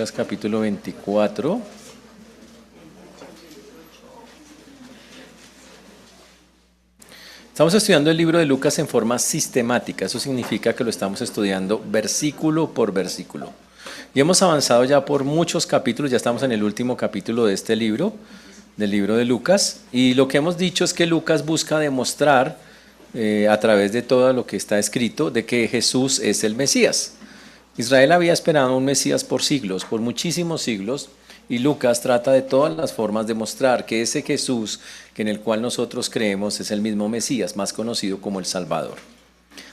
Lucas capítulo 24. Estamos estudiando el libro de Lucas en forma sistemática. Eso significa que lo estamos estudiando versículo por versículo. Y hemos avanzado ya por muchos capítulos, ya estamos en el último capítulo de este libro, del libro de Lucas. Y lo que hemos dicho es que Lucas busca demostrar a través de todo lo que está escrito de que Jesús es el Mesías. Israel había esperado un Mesías por siglos, por muchísimos siglos, y Lucas trata de todas las formas de mostrar que ese Jesús que en el cual nosotros creemos es el mismo Mesías, más conocido como el Salvador.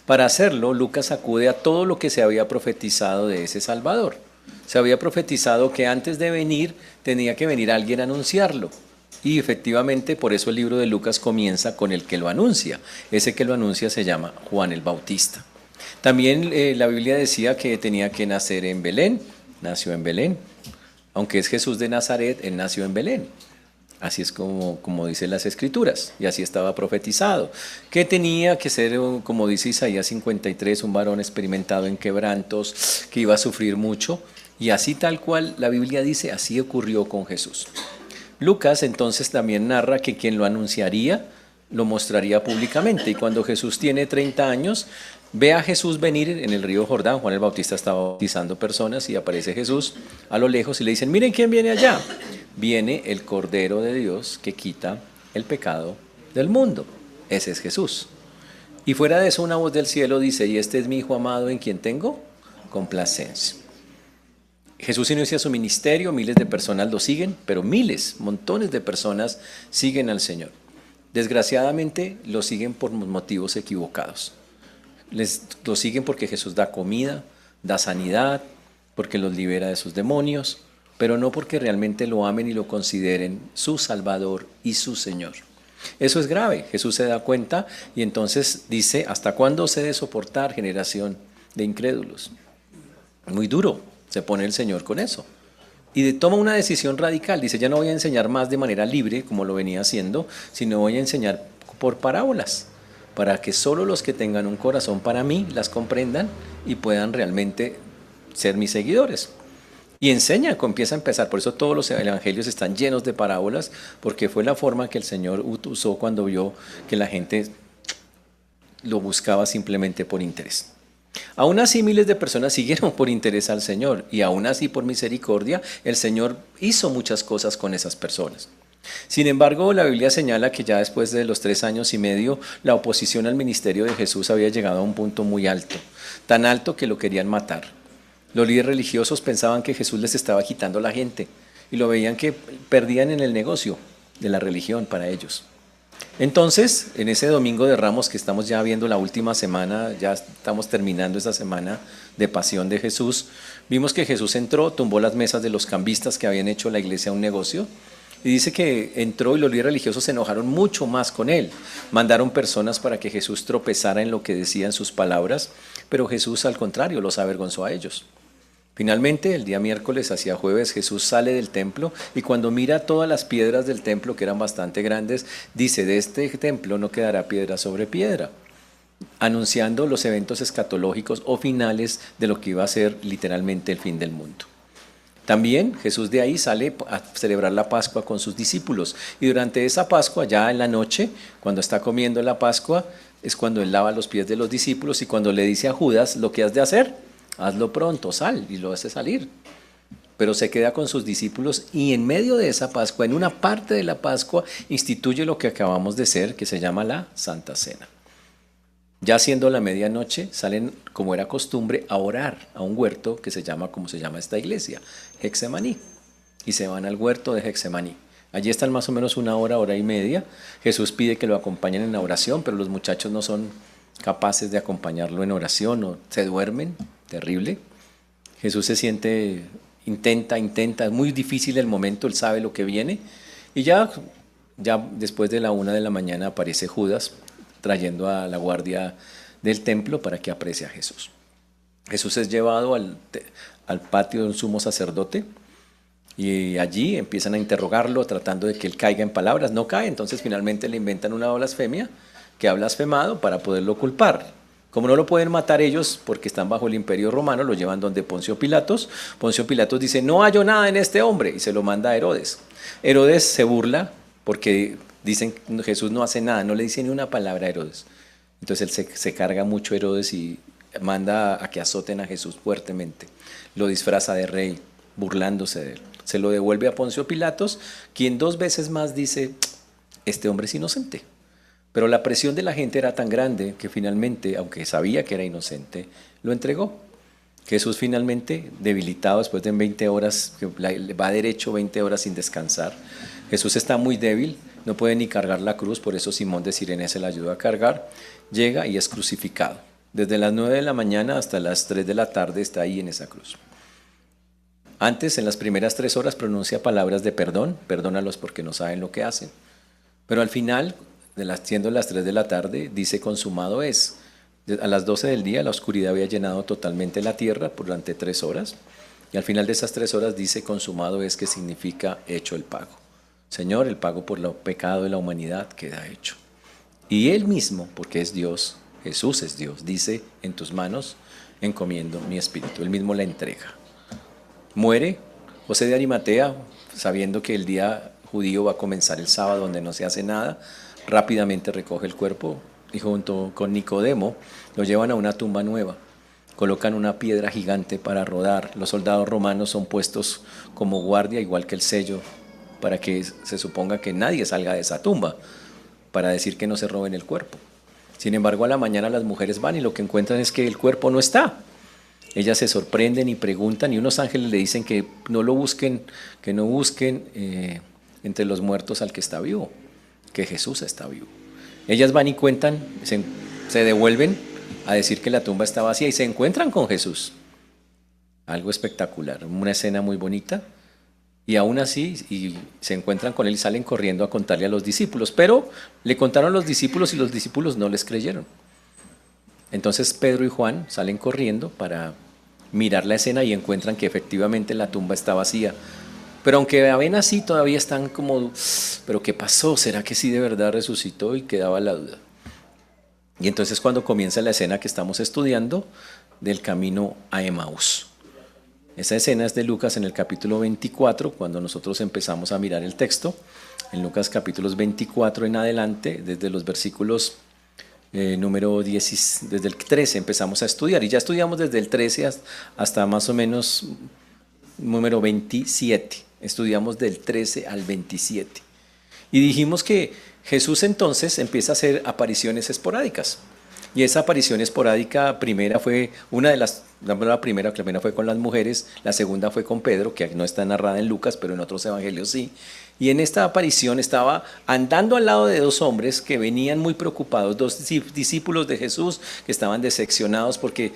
Para hacerlo, Lucas acude a todo lo que se había profetizado de ese Salvador. Se había profetizado que antes de venir tenía que venir alguien a anunciarlo. Y efectivamente, por eso el libro de Lucas comienza con el que lo anuncia. Ese que lo anuncia se llama Juan el Bautista. También la Biblia decía que tenía que nacer en Belén, nació en Belén. Aunque es Jesús de Nazaret, él nació en Belén. Así es como dicen las Escrituras, y así estaba profetizado. Que tenía que ser, como dice Isaías 53, un varón experimentado en quebrantos, que iba a sufrir mucho, y así tal cual la Biblia dice, así ocurrió con Jesús. Lucas entonces también narra que quien lo anunciaría, lo mostraría públicamente, y cuando Jesús tiene 30 años, ve a Jesús venir en el río Jordán. Juan el Bautista estaba bautizando personas y aparece Jesús a lo lejos y le dicen, miren quién viene allá. Viene el Cordero de Dios que quita el pecado del mundo. Ese es Jesús. Y fuera de eso una voz del cielo dice, y este es mi Hijo amado en quien tengo complacencia. Jesús inicia su ministerio, miles de personas lo siguen, pero miles, montones de personas siguen al Señor. Desgraciadamente lo siguen por motivos equivocados. Lo siguen porque Jesús da comida, da sanidad, porque los libera de sus demonios, pero no porque realmente lo amen y lo consideren su Salvador y su Señor. Eso es grave. Jesús se da cuenta y entonces dice, ¿hasta cuándo se ha de soportar generación de incrédulos? Muy duro se pone el Señor con eso. Y toma una decisión radical. Dice, ya no voy a enseñar más de manera libre, como lo venía haciendo, sino voy a enseñar por parábolas, para que solo los que tengan un corazón para mí las comprendan y puedan realmente ser mis seguidores. Y empieza a empezar, por eso todos los evangelios están llenos de parábolas, porque fue la forma que el Señor usó cuando vio que la gente lo buscaba simplemente por interés. Aún así miles de personas siguieron por interés al Señor, y aún así por misericordia el Señor hizo muchas cosas con esas personas. Sin embargo, la Biblia señala que ya después de los 3 años y medio, la oposición al ministerio de Jesús había llegado a un punto muy alto, tan alto que lo querían matar. Los líderes religiosos pensaban que Jesús les estaba quitando la gente y lo veían que perdían en el negocio de la religión para ellos. Entonces, en ese domingo de Ramos que estamos ya viendo la última semana, ya estamos terminando esa semana de pasión de Jesús, vimos que Jesús entró, tumbó las mesas de los cambistas que habían hecho la iglesia un negocio. Y dice que entró y los líderes religiosos se enojaron mucho más con él. Mandaron personas para que Jesús tropezara en lo que decían sus palabras, pero Jesús al contrario los avergonzó a ellos. Finalmente, el día miércoles hacia jueves, Jesús sale del templo y cuando mira todas las piedras del templo, que eran bastante grandes, dice, de este templo no quedará piedra sobre piedra, anunciando los eventos escatológicos o finales de lo que iba a ser literalmente el fin del mundo. También Jesús de ahí sale a celebrar la Pascua con sus discípulos y durante esa Pascua, ya en la noche, cuando está comiendo la Pascua, es cuando él lava los pies de los discípulos y cuando le dice a Judas, lo que has de hacer, hazlo pronto, sal, y lo hace salir. Pero se queda con sus discípulos y en medio de esa Pascua, en una parte de la Pascua, instituye lo que acabamos de ser, que se llama la Santa Cena. Ya siendo la medianoche, salen, como era costumbre, a orar a un huerto que se llama, como se llama esta iglesia, Getsemaní. Y se van al huerto de Getsemaní. Allí están más o menos una hora, hora y media. Jesús pide que lo acompañen en la oración, pero los muchachos no son capaces de acompañarlo en oración o se duermen, terrible. Jesús se siente, intenta, es muy difícil el momento, él sabe lo que viene. Y ya después de la 1 de la mañana aparece Judas, trayendo a la guardia del templo para que aprecie a Jesús. Jesús es llevado al patio de un sumo sacerdote y allí empiezan a interrogarlo tratando de que él caiga en palabras. No cae, entonces finalmente le inventan una blasfemia que ha blasfemado para poderlo culpar. Como no lo pueden matar ellos porque están bajo el imperio romano, lo llevan donde Poncio Pilatos. Poncio Pilatos dice, no hallo nada en este hombre, y se lo manda a Herodes. Herodes se burla porque dicen que Jesús no hace nada, no le dice ni una palabra a Herodes. Entonces él se carga mucho Herodes y manda a que azoten a Jesús fuertemente. Lo disfraza de rey, burlándose de él. Se lo devuelve a Poncio Pilatos, quien 2 veces más dice, este hombre es inocente. Pero la presión de la gente era tan grande que finalmente, aunque sabía que era inocente, lo entregó. Jesús finalmente, debilitado después de 20 horas, va derecho 20 horas sin descansar. Jesús está muy débil, no puede ni cargar la cruz, por eso Simón de Cirene se la ayuda a cargar. Llega y es crucificado. Desde las 9 de la mañana hasta las 3 de la tarde está ahí en esa cruz. Antes, en las primeras 3 horas, pronuncia palabras de perdón, perdónalos porque no saben lo que hacen. Pero al final, siendo las 3 de la tarde, dice consumado es. A las 12 del día la oscuridad había llenado totalmente la tierra durante 3 horas. Y al final de esas 3 horas dice consumado es, que significa hecho el pago. Señor, el pago por el pecado de la humanidad queda hecho. Y Él mismo, porque es Dios, Jesús es Dios, dice, en tus manos encomiendo mi espíritu. Él mismo la entrega. Muere José de Arimatea, sabiendo que el día judío va a comenzar el sábado, donde no se hace nada. Rápidamente recoge el cuerpo y junto con Nicodemo lo llevan a una tumba nueva. Colocan una piedra gigante para rodar. Los soldados romanos son puestos como guardia, igual que el sello, para que se suponga que nadie salga de esa tumba, para decir que no se roben el cuerpo. Sin embargo, a la mañana las mujeres van y lo que encuentran es que el cuerpo no está. Ellas se sorprenden y preguntan, y unos ángeles le dicen que no lo busquen, que no busquen entre los muertos al que está vivo, que Jesús está vivo. Ellas van y cuentan, se devuelven a decir que la tumba está vacía y se encuentran con Jesús. Algo espectacular, una escena muy bonita. Y aún así, y se encuentran con él y salen corriendo a contarle a los discípulos. Pero le contaron a los discípulos y los discípulos no les creyeron. Entonces Pedro y Juan salen corriendo para mirar la escena y encuentran que efectivamente la tumba está vacía. Pero aunque la ven así, todavía están como, ¿pero qué pasó? ¿Será que sí de verdad resucitó? Y quedaba la duda. Y entonces cuando comienza la escena que estamos estudiando del camino a Emaús. Esa escena es de Lucas en el capítulo 24, cuando nosotros empezamos a mirar el texto. En Lucas capítulos 24 en adelante, desde los versículos número 10, desde el 13 empezamos a estudiar. Y ya estudiamos desde el 13 hasta más o menos número 27. Estudiamos del 13 al 27. Y dijimos que Jesús entonces empieza a hacer apariciones esporádicas. Y esa aparición esporádica primera fue la primera fue con las mujeres, la segunda fue con Pedro, que no está narrada en Lucas, pero en otros evangelios sí. Y en esta aparición estaba andando al lado de 2 hombres que venían muy preocupados, 2 discípulos de Jesús que estaban decepcionados porque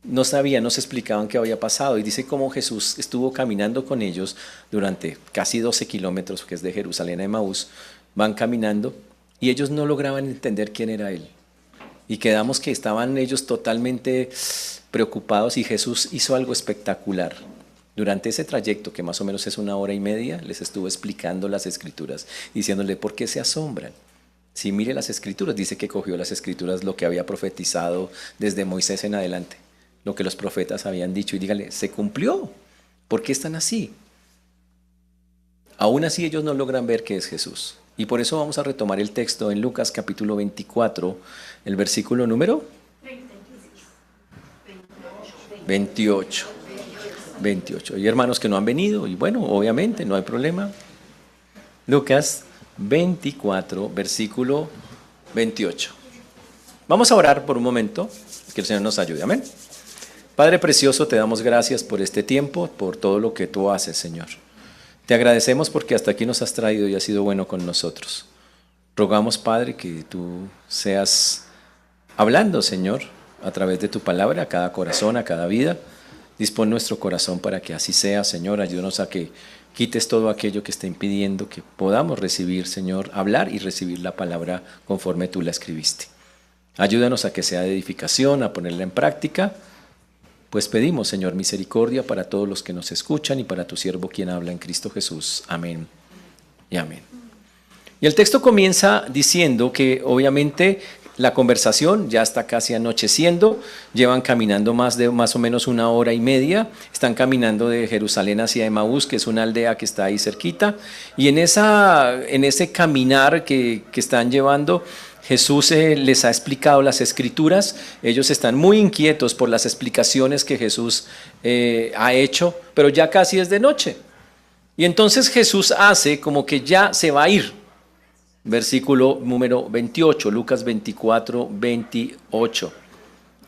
no sabían, no se explicaban qué había pasado. Y dice cómo Jesús estuvo caminando con ellos durante casi 12 kilómetros, que es de Jerusalén a Emaús. Van caminando y ellos no lograban entender quién era Él. Y quedamos que estaban ellos totalmente preocupados y Jesús hizo algo espectacular. Durante ese trayecto, que más o menos es 1 hora y media, les estuvo explicando las Escrituras, diciéndole por qué se asombran. Si mire las Escrituras, dice que cogió las Escrituras, lo que había profetizado desde Moisés en adelante, lo que los profetas habían dicho, y dígale, se cumplió. ¿Por qué están así? Aún así ellos no logran ver que es Jesús. Y por eso vamos a retomar el texto en Lucas capítulo 24, el versículo número 28. 28. Hay hermanos que no han venido y bueno, obviamente no hay problema. Lucas 24, versículo 28. Vamos a orar por un momento, que el Señor nos ayude. Amén. Padre precioso, te damos gracias por este tiempo, por todo lo que tú haces, Señor. Te agradecemos porque hasta aquí nos has traído y has sido bueno con nosotros. Rogamos, Padre, que tú seas hablando, Señor, a través de tu palabra, a cada corazón, a cada vida. Dispón nuestro corazón para que así sea, Señor. Ayúdanos a que quites todo aquello que esté impidiendo que podamos recibir, Señor, hablar y recibir la palabra conforme tú la escribiste. Ayúdanos a que sea de edificación, a ponerla en práctica. Pues pedimos, Señor, misericordia para todos los que nos escuchan y para tu siervo quien habla en Cristo Jesús. Amén y amén. Y el texto comienza diciendo que obviamente la conversación, ya está casi anocheciendo, llevan caminando más o menos 1 hora y media, están caminando de Jerusalén hacia Emaús, que es una aldea que está ahí cerquita, y en ese caminar que están llevando, Jesús les ha explicado las escrituras, ellos están muy inquietos por las explicaciones que Jesús ha hecho, pero ya casi es de noche. Y entonces Jesús hace como que ya se va a ir. Versículo número 28, Lucas 24, 28.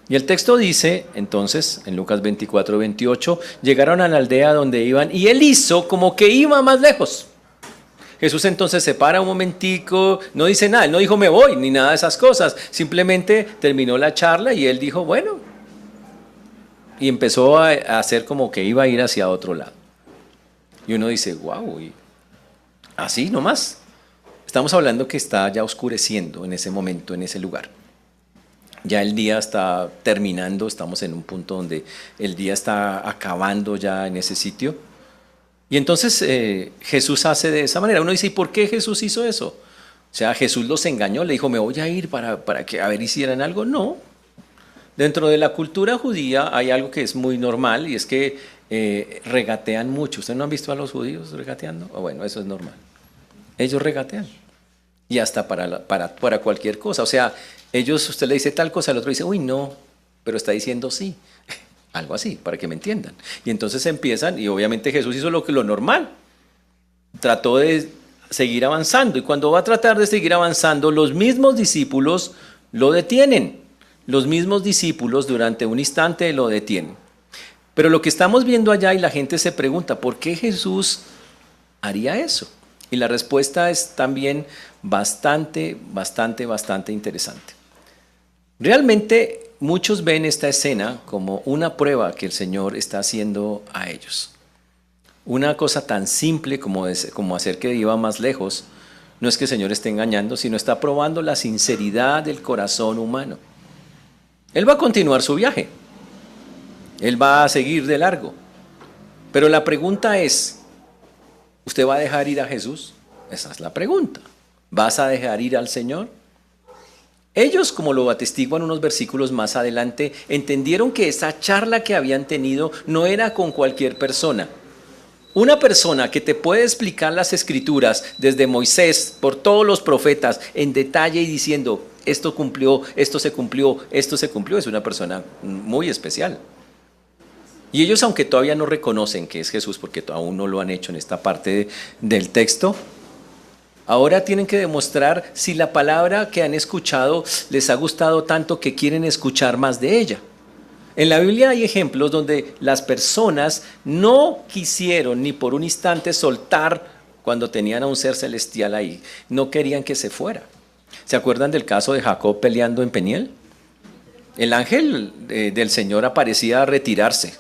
Y el texto dice, entonces, en Lucas 24, 28, llegaron a la aldea donde iban y él hizo como que iba más lejos. Jesús entonces se para un momentico, no dice nada, él no dijo me voy, ni nada de esas cosas. Simplemente terminó la charla y él dijo, bueno, y empezó a hacer como que iba a ir hacia otro lado. Y uno dice, wow, y así nomás. Estamos hablando que está ya oscureciendo en ese momento, en ese lugar. Ya el día está terminando, estamos en un punto donde el día está acabando ya en ese sitio. Y entonces Jesús hace de esa manera. Uno dice, ¿y por qué Jesús hizo eso? O sea, Jesús los engañó, le dijo, me voy a ir para que a ver hicieran algo. No. Dentro de la cultura judía hay algo que es muy normal y es que regatean mucho. ¿Ustedes no han visto a los judíos regateando? Bueno, eso es normal. Ellos regatean. Y hasta para cualquier cosa. O sea, usted le dice tal cosa, el otro dice, uy, no, pero está diciendo sí. Algo así, para que me entiendan. Y entonces empiezan, y obviamente Jesús hizo lo normal. Trató de seguir avanzando. Y cuando va a tratar de seguir avanzando, los mismos discípulos lo detienen. Los mismos discípulos durante un instante lo detienen. Pero lo que estamos viendo allá y la gente se pregunta, ¿por qué Jesús haría eso? Y la respuesta es también bastante interesante. Realmente muchos ven esta escena como una prueba que el Señor está haciendo a ellos. Una cosa tan simple como hacer que iba más lejos, no es que el Señor esté engañando, sino está probando la sinceridad del corazón humano. Él va a continuar su viaje, Él va a seguir de largo, pero la pregunta es, ¿usted va a dejar ir a Jesús? Esa es la pregunta. ¿Vas a dejar ir al Señor? Ellos, como lo atestiguan unos versículos más adelante, entendieron que esa charla que habían tenido no era con cualquier persona. Una persona que te puede explicar las escrituras desde Moisés, por todos los profetas, en detalle y diciendo, esto cumplió, esto se cumplió, es una persona muy especial. Y ellos, aunque todavía no reconocen que es Jesús, porque aún no lo han hecho en esta parte del texto, ahora tienen que demostrar si la palabra que han escuchado les ha gustado tanto que quieren escuchar más de ella. En la Biblia hay ejemplos donde las personas no quisieron ni por un instante soltar cuando tenían a un ser celestial ahí. No querían que se fuera. ¿Se acuerdan del caso de Jacob peleando en Peniel? El ángel del Señor aparecía a retirarse.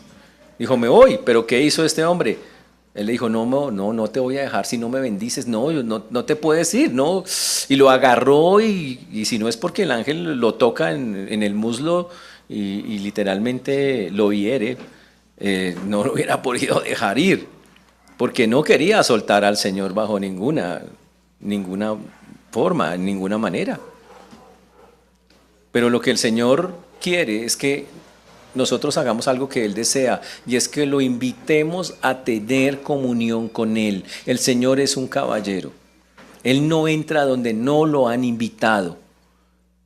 Dijo, me voy, pero ¿qué hizo este hombre? Él le dijo, no te voy a dejar si no me bendices, no te puedes ir, no. Y lo agarró y si no es porque el ángel lo toca en el muslo y literalmente lo hiere, no lo hubiera podido dejar ir, porque no quería soltar al Señor bajo ninguna forma, en ninguna manera. Pero lo que el Señor quiere es que nosotros hagamos algo que Él desea, y es que lo invitemos a tener comunión con Él. El Señor es un caballero. Él no entra donde no lo han invitado.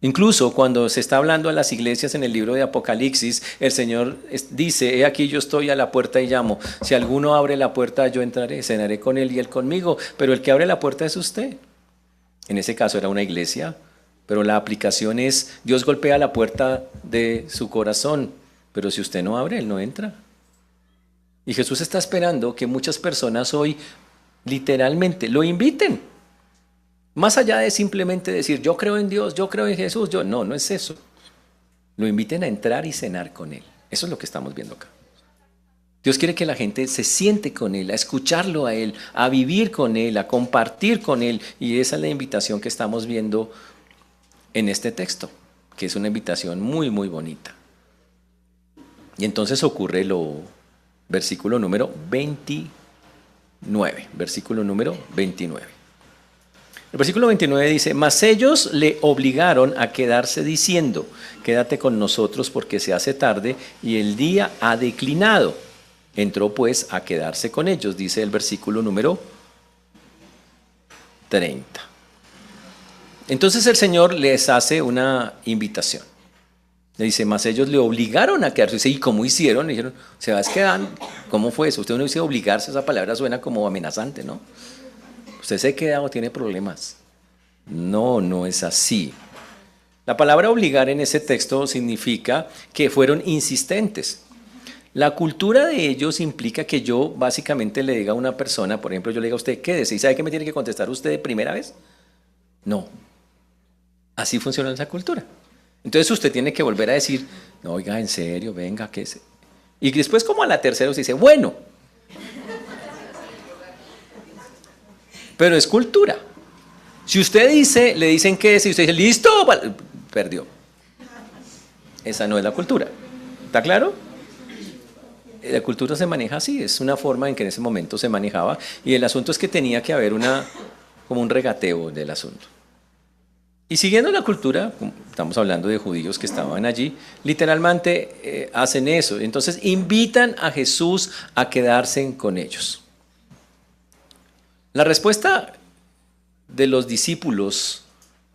Incluso cuando se está hablando a las iglesias en el libro de Apocalipsis, el Señor dice, he aquí yo estoy a la puerta y llamo. Si alguno abre la puerta, yo entraré, cenaré con Él y Él conmigo. Pero el que abre la puerta es usted. En ese caso era una iglesia, pero la aplicación es, Dios golpea la puerta de su corazón. Pero si usted no abre, Él no entra. Y Jesús está esperando que muchas personas hoy literalmente lo inviten. Más allá de simplemente decir, yo creo en Dios, yo creo en Jesús, no es eso. Lo inviten a entrar y cenar con Él. Eso es lo que estamos viendo acá. Dios quiere que la gente se siente con Él, a escucharlo a Él, a vivir con Él, a compartir con Él. Y esa es la invitación que estamos viendo en este texto, que es una invitación muy, muy bonita. Y entonces ocurre versículo número 29. El versículo 29 dice, mas ellos le obligaron a quedarse diciendo, quédate con nosotros porque se hace tarde y el día ha declinado. Entró pues a quedarse con ellos, dice el versículo número 30. Entonces el Señor les hace una invitación. Le dice, mas ellos le obligaron a quedarse. Dice, ¿y cómo hicieron? Le dijeron, se va a quedar. ¿Cómo fue eso? Usted no dice obligarse, esa palabra suena como amenazante, ¿no? ¿Usted se queda o tiene problemas? No, no es así. La palabra obligar en ese texto significa que fueron insistentes. La cultura de ellos implica que yo básicamente le diga a una persona, por ejemplo, yo le diga a usted, quédese, ¿y sabe qué me tiene que contestar usted de primera vez? No. Así funciona esa cultura. Entonces usted tiene que volver a decir, no, oiga, en serio, venga, quédese. Y después como a la tercera usted dice, bueno. Pero es cultura. Si usted dice, le dicen quédese y usted dice, listo, perdió. Esa no es la cultura. ¿Está claro? La cultura se maneja así, es una forma en que en ese momento se manejaba y el asunto es que tenía que haber como un regateo del asunto. Y siguiendo la cultura, estamos hablando de judíos que estaban allí, literalmente hacen eso. Entonces invitan a Jesús a quedarse con ellos. La respuesta de los discípulos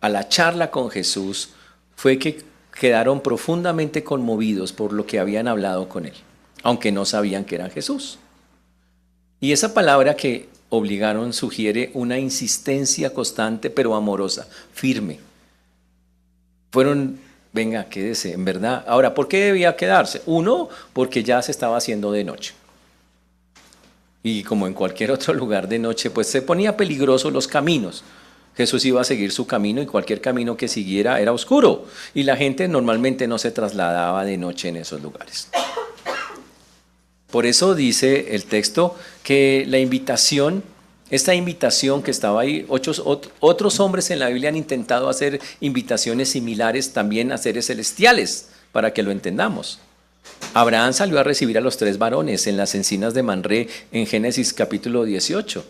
a la charla con Jesús fue que quedaron profundamente conmovidos por lo que habían hablado con él, aunque no sabían que era Jesús. Y esa palabra que obligaron sugiere una insistencia constante pero amorosa, firme. Fueron, venga, quédese, en verdad. Ahora, ¿por qué debía quedarse? Uno, porque ya se estaba haciendo de noche. Y como en cualquier otro lugar de noche, pues se ponía peligroso los caminos. Jesús iba a seguir su camino y cualquier camino que siguiera era oscuro. Y la gente normalmente no se trasladaba de noche en esos lugares. Por eso dice el texto que la invitación, esta invitación que estaba ahí, otros hombres en la Biblia han intentado hacer invitaciones similares también a seres celestiales, para que lo entendamos. Abraham salió a recibir a los 3 varones en las encinas de Manré en Génesis capítulo 18.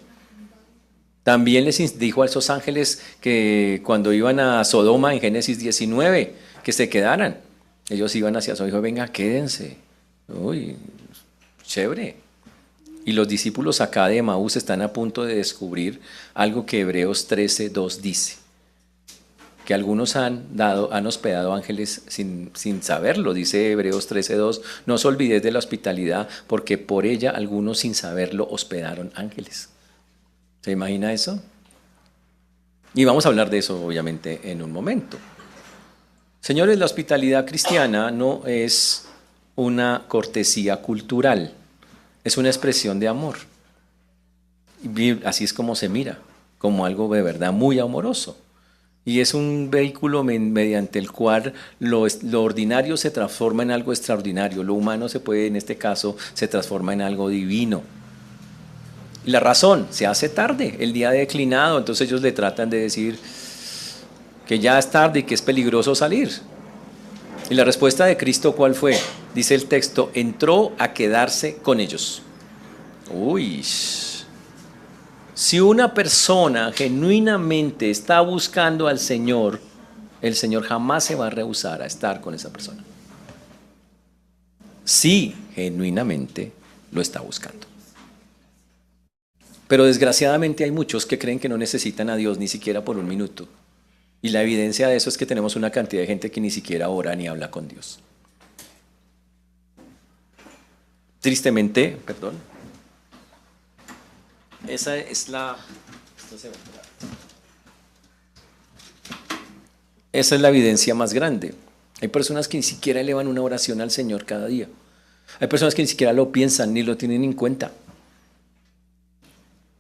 También les dijo a esos ángeles que cuando iban a Sodoma en Génesis 19, que se quedaran. Ellos iban hacia su hijo, venga, quédense. Uy, chévere. Y los discípulos acá de Emaús están a punto de descubrir algo que Hebreos 13:2 dice. Que algunos han hospedado ángeles sin saberlo, dice Hebreos 13:2, no os olvidéis de la hospitalidad, porque por ella algunos sin saberlo hospedaron ángeles. ¿Se imagina eso? Y vamos a hablar de eso obviamente en un momento. Señores, la hospitalidad cristiana no es una cortesía cultural, es una expresión de amor. Y así es como se mira, como algo de verdad muy amoroso. Y es un vehículo mediante el cual lo ordinario se transforma en algo extraordinario. Lo humano en este caso, se transforma en algo divino. Y la razón, se hace tarde, el día ha declinado, entonces ellos le tratan de decir que ya es tarde y que es peligroso salir. Y la respuesta de Cristo, ¿cuál fue? Dice el texto, entró a quedarse con ellos. Uy. Si una persona genuinamente está buscando al Señor, el Señor jamás se va a rehusar a estar con esa persona. Si genuinamente lo está buscando. Pero desgraciadamente hay muchos que creen que no necesitan a Dios ni siquiera por un minuto. Y la evidencia de eso es que tenemos una cantidad de gente que ni siquiera ora ni habla con Dios. Tristemente, esa es la evidencia más grande. Hay personas que ni siquiera elevan una oración al Señor cada día. Hay personas que ni siquiera lo piensan ni lo tienen en cuenta.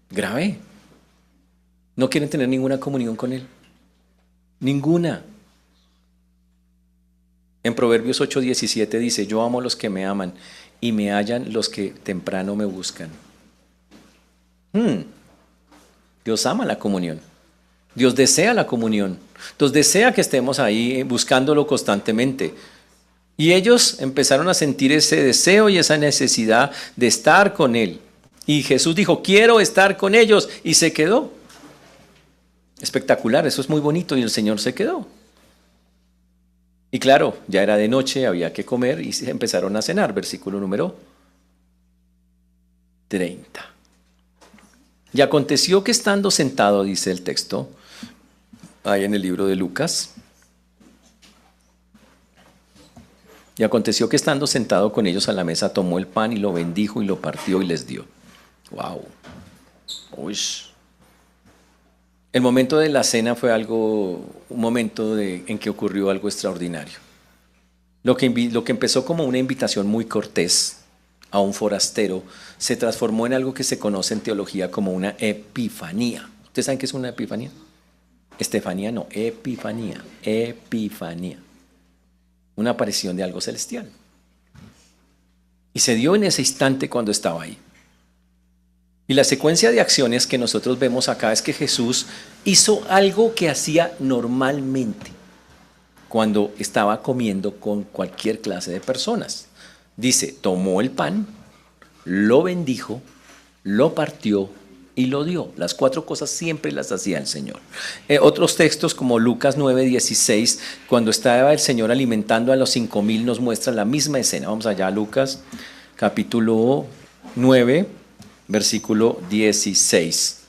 Grave. No quieren tener ninguna comunión con Él. Ninguna. En Proverbios 8:17 dice, yo amo a los que me aman y me hallan los que temprano me buscan. Dios ama la comunión. Dios desea la comunión. Dios desea que estemos ahí buscándolo constantemente. Y ellos empezaron a sentir ese deseo y esa necesidad de estar con Él. Y Jesús dijo, quiero estar con ellos. Y se quedó. Espectacular, eso es muy bonito y el Señor se quedó. Y claro, ya era de noche, había que comer y se empezaron a cenar, versículo número 30. Y aconteció que estando sentado, dice el texto, ahí en el libro de Lucas, y aconteció que estando sentado con ellos a la mesa, tomó el pan y lo bendijo y lo partió y les dio. ¡Wow! Uy. El momento de la cena fue un momento en que ocurrió algo extraordinario. Lo que empezó como una invitación muy cortés a un forastero se transformó en algo que se conoce en teología como una epifanía. ¿Ustedes saben qué es una epifanía? Estefanía no, epifanía, epifanía. Una aparición de algo celestial. Y se dio en ese instante cuando estaba ahí. Y la secuencia de acciones que nosotros vemos acá es que Jesús hizo algo que hacía normalmente cuando estaba comiendo con cualquier clase de personas. Dice, tomó el pan, lo bendijo, lo partió y lo dio. Las 4 cosas siempre las hacía el Señor. Otros textos como Lucas 9:16, cuando estaba el Señor alimentando a los 5,000, nos muestra la misma escena. Vamos allá a Lucas capítulo 9, versículo 16.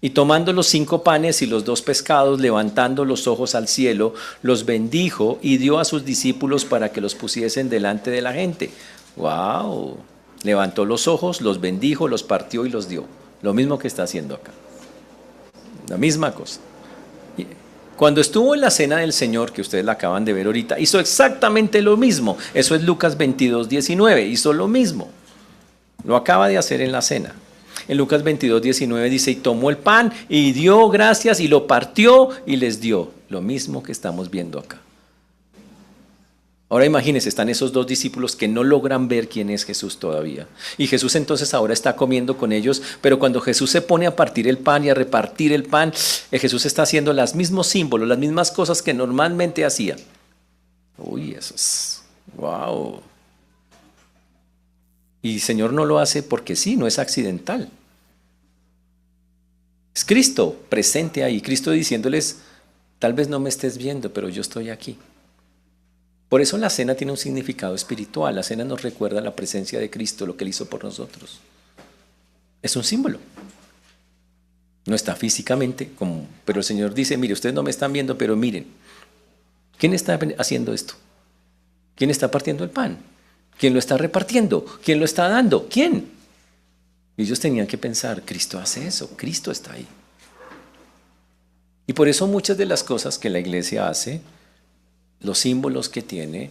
Y tomando los 5 panes y los 2 pescados, levantando los ojos al cielo, los bendijo y dio a sus discípulos para que los pusiesen delante de la gente. ¡Wow! Levantó los ojos, los bendijo, los partió y los dio. Lo mismo que está haciendo acá. La misma cosa. Cuando estuvo en la cena del Señor, que ustedes la acaban de ver ahorita, hizo exactamente lo mismo. Eso es Lucas 22:19. Hizo lo mismo. Lo acaba de hacer en la cena. En Lucas 22:19 dice, y tomó el pan y dio gracias y lo partió y les dio. Lo mismo que estamos viendo acá. Ahora imagínense, están esos 2 discípulos que no logran ver quién es Jesús todavía. Y Jesús entonces ahora está comiendo con ellos, pero cuando Jesús se pone a partir el pan y a repartir el pan, Jesús está haciendo los mismos símbolos, las mismas cosas que normalmente hacía. Uy, eso es... ¡Wow! Y el Señor no lo hace porque sí, no es accidental. Es Cristo presente ahí, Cristo diciéndoles, tal vez no me estés viendo, pero yo estoy aquí. Por eso la cena tiene un significado espiritual. La cena nos recuerda la presencia de Cristo, lo que Él hizo por nosotros. Es un símbolo. No está físicamente, pero el Señor dice, mire, ustedes no me están viendo, pero miren, ¿quién está haciendo esto? ¿Quién está partiendo el pan? ¿Quién lo está repartiendo? ¿Quién lo está dando? ¿Quién? Y ellos tenían que pensar, Cristo hace eso, Cristo está ahí. Y por eso muchas de las cosas que la iglesia hace, los símbolos que tiene,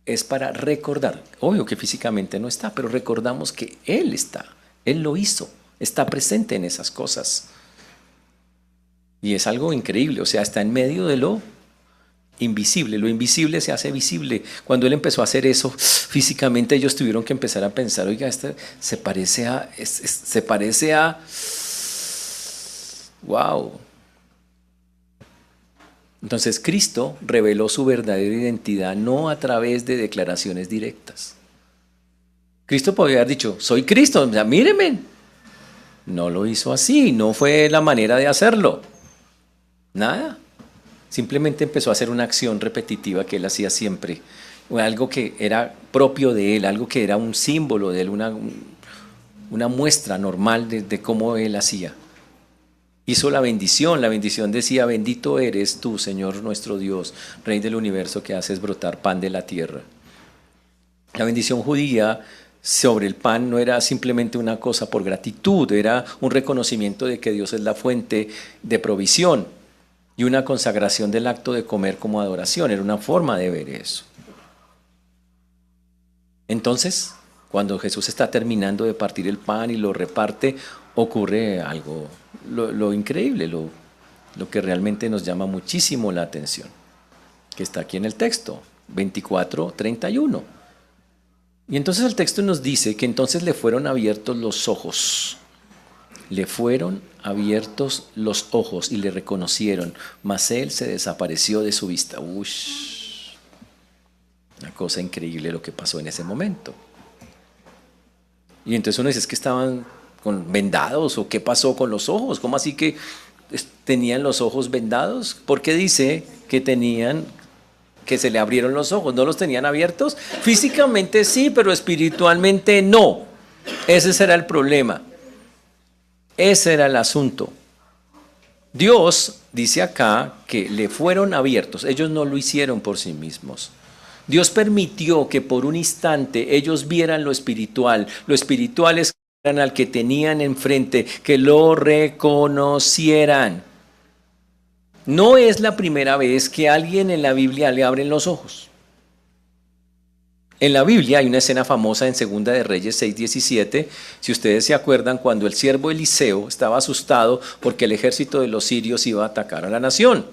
es para recordar. Obvio que físicamente no está, pero recordamos que Él está, Él lo hizo, está presente en esas cosas. Y es algo increíble, o sea, está en medio de lo invisible se hace visible. Cuando Él empezó a hacer eso, físicamente ellos tuvieron que empezar a pensar, oiga, se parece a, wow. Entonces Cristo reveló su verdadera identidad no a través de declaraciones directas. Cristo podría haber dicho, soy Cristo, o sea, míreme. No lo hizo así, no fue la manera de hacerlo. Nada. Simplemente empezó a hacer una acción repetitiva que Él hacía siempre. Algo que era propio de Él, algo que era un símbolo de Él, una muestra normal de cómo Él hacía. Hizo la bendición decía, bendito eres tú, Señor nuestro Dios, Rey del universo, que haces brotar pan de la tierra. La bendición judía sobre el pan no era simplemente una cosa por gratitud, era un reconocimiento de que Dios es la fuente de provisión y una consagración del acto de comer como adoración, era una forma de ver eso. Entonces, cuando Jesús está terminando de partir el pan y lo reparte, ocurre algo, lo increíble, lo que realmente nos llama muchísimo la atención, que está aquí en el texto, 24:31. Y entonces el texto nos dice que entonces le fueron abiertos los ojos. Le fueron abiertos los ojos y le reconocieron, mas él se desapareció de su vista. Ush, una cosa increíble lo que pasó en ese momento. Y entonces uno dice, ¿es que estaban vendados o qué pasó con los ojos? ¿Cómo así que tenían los ojos vendados. ¿Por qué dice que se le abrieron los ojos? ¿No los tenían abiertos? Físicamente sí, pero espiritualmente no. Ese será el problema. Ese era el asunto. Dios dice acá que le fueron abiertos. Ellos no lo hicieron por sí mismos. Dios permitió que por un instante ellos vieran lo espiritual. Lo espiritual es que vieran al que tenían enfrente, que lo reconocieran. No es la primera vez que a alguien en la Biblia le abren los ojos. En la Biblia hay una escena famosa en Segunda de Reyes 6:17, si ustedes se acuerdan, cuando el siervo Eliseo estaba asustado porque el ejército de los sirios iba a atacar a la nación.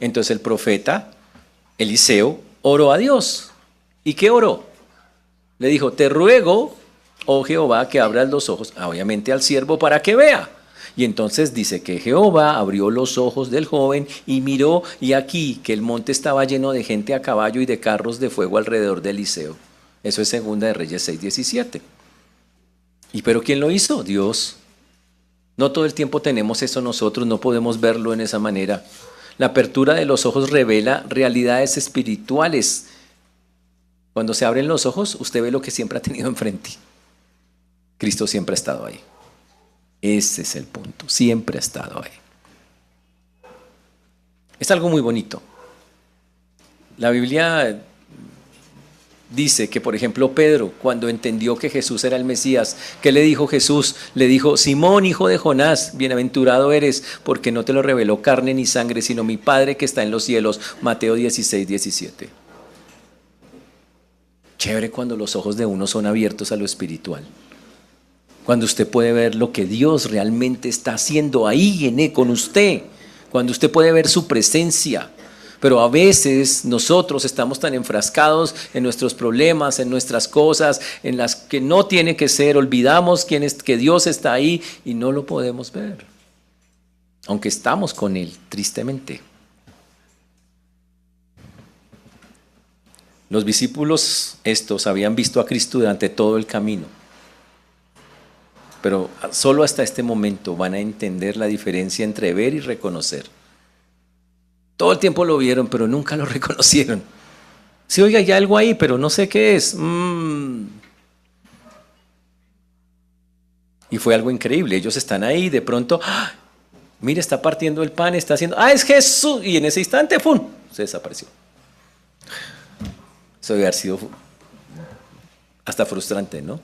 Entonces el profeta Eliseo oró a Dios. ¿Y qué oró? Le dijo, te ruego, oh Jehová, que abras los ojos, obviamente al siervo para que vea. Y entonces dice que Jehová abrió los ojos del joven y miró, y aquí que el monte estaba lleno de gente a caballo y de carros de fuego alrededor de Eliseo. Eso es Segunda de Reyes 6:17. ¿Y pero quién lo hizo? Dios. No todo el tiempo tenemos eso nosotros, no podemos verlo en esa manera. La apertura de los ojos revela realidades espirituales. Cuando se abren los ojos, usted ve lo que siempre ha tenido enfrente. Cristo siempre ha estado ahí. Ese es el punto, siempre ha estado ahí. Es algo muy bonito. La Biblia dice que, por ejemplo, Pedro, cuando entendió que Jesús era el Mesías, ¿qué le dijo Jesús? Le dijo, Simón, hijo de Jonás, bienaventurado eres, porque no te lo reveló carne ni sangre, sino mi Padre que está en los cielos. Mateo 16:17. Chévere cuando los ojos de uno son abiertos a lo espiritual. Cuando usted puede ver lo que Dios realmente está haciendo ahí con usted. Cuando usted puede ver su presencia. Pero a veces nosotros estamos tan enfrascados en nuestros problemas, en nuestras cosas, en las que no tiene que ser. Olvidamos que Dios está ahí y no lo podemos ver. Aunque estamos con Él, tristemente. Los discípulos estos habían visto a Cristo durante todo el camino. Pero solo hasta este momento van a entender la diferencia entre ver y reconocer. Todo el tiempo lo vieron, pero nunca lo reconocieron. Sí, oiga, hay algo ahí, pero no sé qué es. Y fue algo increíble. Ellos están ahí, de pronto, mire, está partiendo el pan, está haciendo, es Jesús. Y en ese instante, ¡pum!, se desapareció. Eso debe haber sido hasta frustrante, ¿no?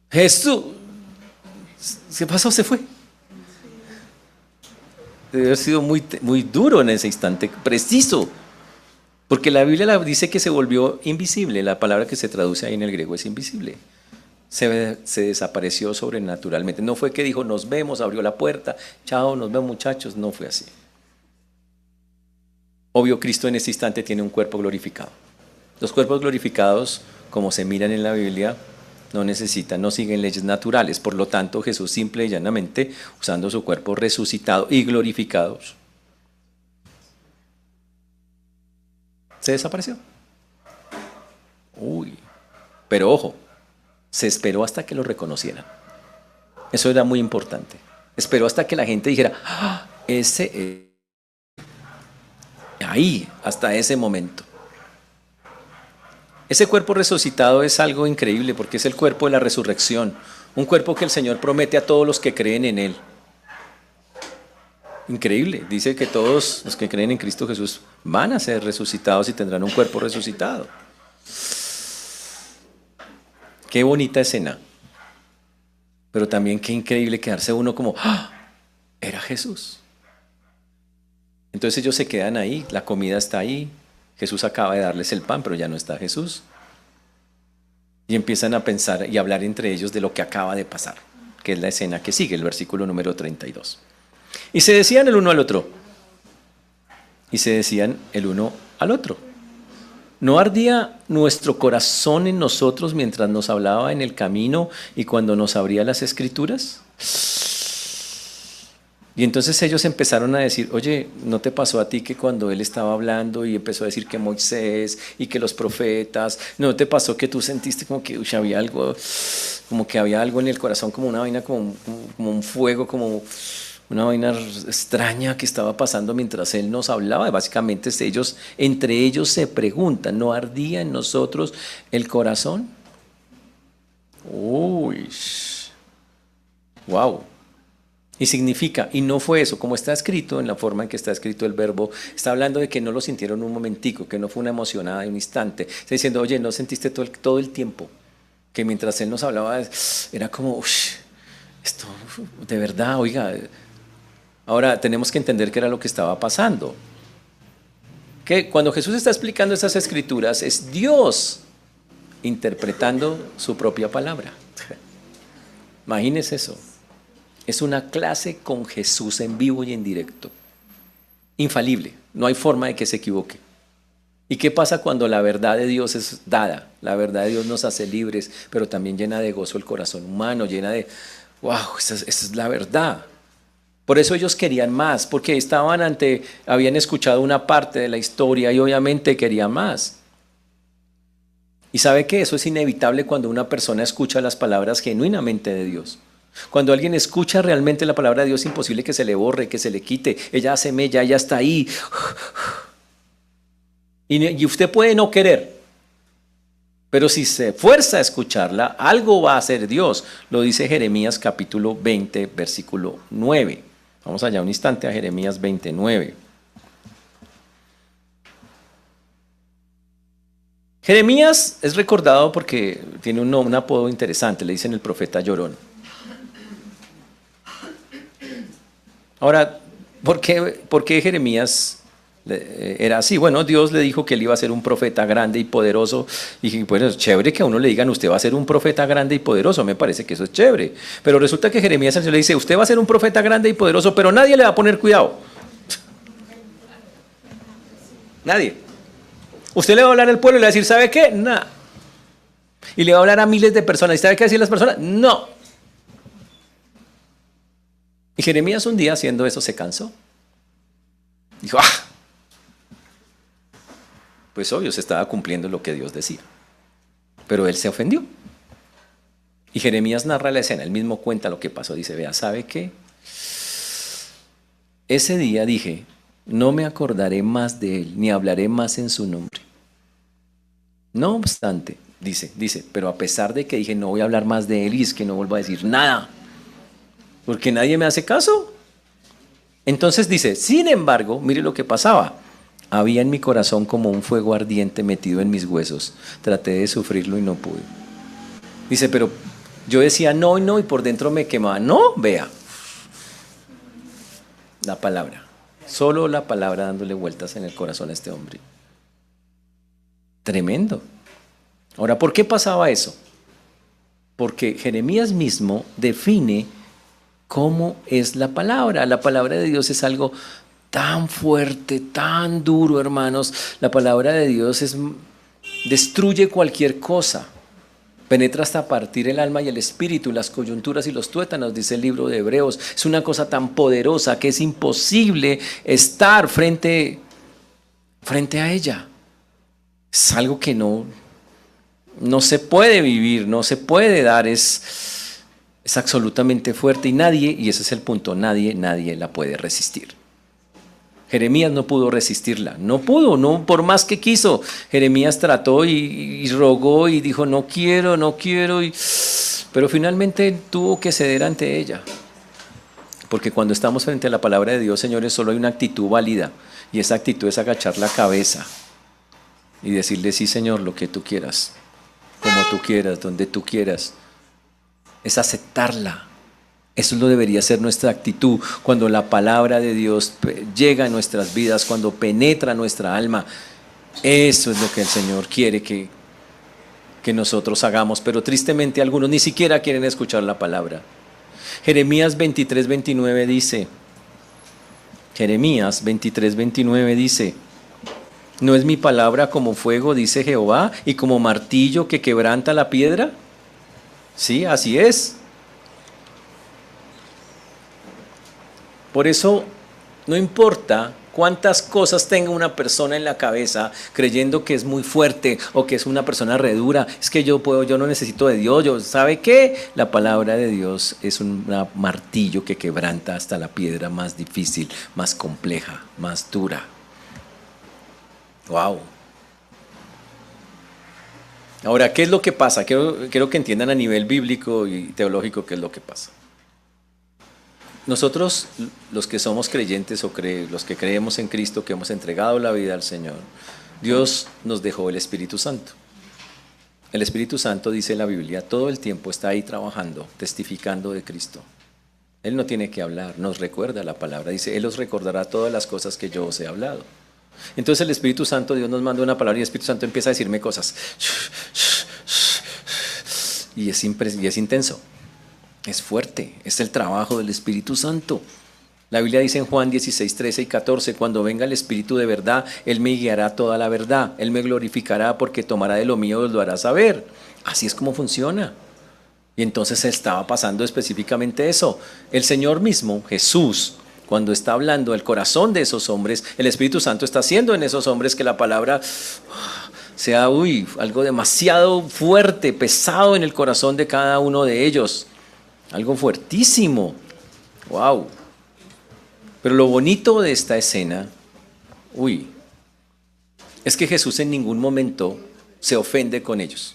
Jesús, ¿qué pasó? Se fue. Debe haber sido muy duro en ese instante, preciso. Porque la Biblia dice que se volvió invisible. La palabra que se traduce ahí en el griego es invisible. Se desapareció sobrenaturalmente. No fue que dijo, nos vemos, abrió la puerta, chao, nos vemos muchachos. No fue así. Obvio, Cristo en ese instante tiene un cuerpo glorificado. Los cuerpos glorificados, como se miran en la Biblia, no siguen leyes naturales. Por lo tanto, Jesús simple y llanamente, usando su cuerpo resucitado y glorificado, se desapareció. Pero ojo, se esperó hasta que lo reconocieran. Eso era muy importante. Esperó hasta que la gente dijera, ese ahí, hasta ese momento. Ese cuerpo resucitado es algo increíble porque es el cuerpo de la resurrección, un cuerpo que el Señor promete a todos los que creen en Él. Increíble, dice que todos los que creen en Cristo Jesús van a ser resucitados y tendrán un cuerpo resucitado. Qué bonita escena, pero también qué increíble quedarse uno como, era Jesús. Entonces ellos se quedan ahí, la comida está ahí. Jesús acaba de darles el pan, pero ya no está Jesús. Y empiezan a pensar y hablar entre ellos de lo que acaba de pasar, que es la escena que sigue, el versículo número 32. Y se decían el uno al otro. Y se decían el uno al otro. ¿No ardía nuestro corazón en nosotros mientras nos hablaba en el camino y cuando nos abría las Escrituras? Y entonces ellos empezaron a decir, oye, ¿no te pasó a ti que cuando él estaba hablando y empezó a decir que Moisés y que los profetas, ¿no te pasó que tú sentiste como que había algo, como que había algo en el corazón, como una vaina, como un fuego, como una vaina extraña que estaba pasando mientras él nos hablaba. Básicamente ellos, entre ellos se preguntan, ¿no ardía en nosotros el corazón? Uy, wow. Y significa, y no fue eso, como está escrito, en la forma en que está escrito el verbo, está hablando de que no lo sintieron un momentico, que no fue una emocionada de un instante. Está diciendo, oye, ¿no sentiste todo el tiempo? Que mientras él nos hablaba, era como, esto, de verdad, oiga. Ahora tenemos que entender qué era lo que estaba pasando. Que cuando Jesús está explicando estas escrituras, es Dios interpretando su propia palabra. Imagínense eso. Es una clase con Jesús en vivo y en directo. Infalible. No hay forma de que se equivoque. ¿Y qué pasa cuando la verdad de Dios es dada? La verdad de Dios nos hace libres, pero también llena de gozo el corazón humano, llena de, wow, esa es la verdad. Por eso ellos querían más, porque habían escuchado una parte de la historia y obviamente querían más. ¿Y sabe qué? Eso es inevitable cuando una persona escucha las palabras genuinamente de Dios. Cuando alguien escucha realmente la palabra de Dios, es imposible que se le borre, que se le quite. Ella hace mella, ella está ahí. Y usted puede no querer, pero si se fuerza a escucharla, algo va a hacer Dios. Lo dice Jeremías capítulo 20, versículo 9. Vamos allá un instante a Jeremías 29. Jeremías es recordado porque tiene un apodo interesante, le dicen el profeta llorón. Ahora, ¿por qué Jeremías era así? Bueno, Dios le dijo que él iba a ser un profeta grande y poderoso. Y bueno, es chévere que a uno le digan, usted va a ser un profeta grande y poderoso. Me parece que eso es chévere. Pero resulta que Jeremías le dice, usted va a ser un profeta grande y poderoso, pero nadie le va a poner cuidado. Nadie. Usted le va a hablar al pueblo y le va a decir, ¿sabe qué? Nada. Y le va a hablar a miles de personas. ¿Y sabe qué decir las personas? No. Y Jeremías un día haciendo eso se cansó. Dijo, pues obvio, se estaba cumpliendo lo que Dios decía. Pero él se ofendió. Y Jeremías narra la escena, él mismo cuenta lo que pasó. Dice, vea, ¿sabe qué? Ese día dije, no me acordaré más de él, ni hablaré más en su nombre. No obstante, dice, pero a pesar de que dije, no voy a hablar más de él, y es que no vuelvo a decir nada, porque nadie me hace caso. Entonces dice, sin embargo, mire lo que pasaba. Había en mi corazón como un fuego ardiente metido en mis huesos. Traté de sufrirlo y no pude. Dice, pero yo decía no y no, y por dentro me quemaba. No, vea. La palabra. Solo la palabra dándole vueltas en el corazón a este hombre. Tremendo. Ahora, ¿por qué pasaba eso? Porque Jeremías mismo define cómo es la palabra. La palabra de Dios es algo tan fuerte, tan duro, hermanos. La palabra de Dios destruye cualquier cosa. Penetra hasta partir el alma y el espíritu, las coyunturas y los tuétanos, dice el libro de Hebreos. Es una cosa tan poderosa que es imposible estar frente a ella. Es algo que no se puede vivir, no se puede dar, es absolutamente fuerte y nadie, y ese es el punto, nadie la puede resistir. Jeremías no pudo resistirla, no pudo, no, por más que quiso. Jeremías trató y rogó y dijo no quiero, pero finalmente tuvo que ceder ante ella. Porque cuando estamos frente a la palabra de Dios, señores, solo hay una actitud válida, y esa actitud es agachar la cabeza y decirle sí, Señor, lo que tú quieras, como tú quieras, donde tú quieras. Es aceptarla. Eso lo debería ser nuestra actitud cuando la palabra de Dios llega a nuestras vidas, cuando penetra nuestra alma. Eso es lo que el Señor quiere que nosotros hagamos, pero tristemente algunos ni siquiera quieren escuchar la palabra. Jeremías 23:29 dice, ¿no es mi palabra como fuego, dice Jehová, y como martillo que quebranta la piedra? Sí, así es. Por eso, no importa ¿Cuántas cosas tenga una persona en la cabeza creyendo que es muy fuerte o que es una persona redura? Es que yo no necesito de Dios. ¿Sabe qué? La palabra de Dios es un martillo que quebranta hasta la piedra más difícil, más compleja, más dura. Wow. Ahora, ¿qué es lo que pasa? Quiero que entiendan a nivel bíblico y teológico qué es lo que pasa. Nosotros, los que somos creyentes los que creemos en Cristo, que hemos entregado la vida al Señor, Dios nos dejó el Espíritu Santo. El Espíritu Santo, dice la Biblia, todo el tiempo está ahí trabajando, testificando de Cristo. Él no tiene que hablar, nos recuerda la palabra. Dice, Él os recordará todas las cosas que yo os he hablado. Entonces el Espíritu Santo, Dios nos manda una palabra y el Espíritu Santo empieza a decirme cosas. Y es intenso. Es fuerte, es el trabajo del Espíritu Santo. La Biblia dice en Juan 16, 13 y 14, cuando venga el Espíritu de verdad, Él me guiará toda la verdad, Él me glorificará porque tomará de lo mío y os lo hará saber. Así es como funciona. Y entonces estaba pasando específicamente eso. El Señor mismo, Jesús, cuando está hablando del corazón de esos hombres, el Espíritu Santo está haciendo en esos hombres que la palabra sea algo demasiado fuerte, pesado en el corazón de cada uno de ellos. Algo fuertísimo. Wow. Pero lo bonito de esta escena, es que Jesús en ningún momento se ofende con ellos.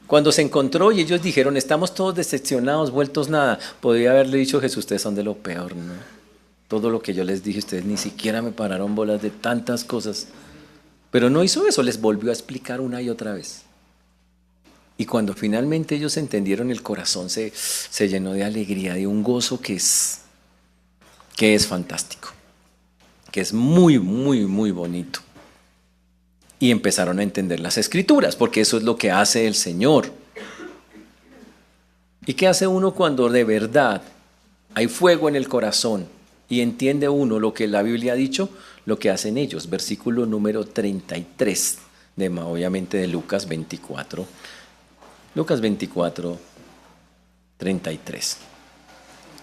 Cuando se encontró y ellos dijeron, estamos todos decepcionados, vueltos nada, podría haberle dicho Jesús, ustedes son de lo peor, ¿no? Todo lo que yo les dije, ustedes ni siquiera me pararon bolas de tantas cosas. Pero no hizo eso, les volvió a explicar una y otra vez. Y cuando finalmente ellos entendieron, el corazón se llenó de alegría, de un gozo que es fantástico, que es muy, muy, muy bonito. Y empezaron a entender las Escrituras, porque eso es lo que hace el Señor. ¿Y qué hace uno cuando de verdad hay fuego en el corazón y entiende uno lo que la Biblia ha dicho? Lo que hacen ellos, versículo número 33, obviamente de Lucas 24. Lucas 24, 33.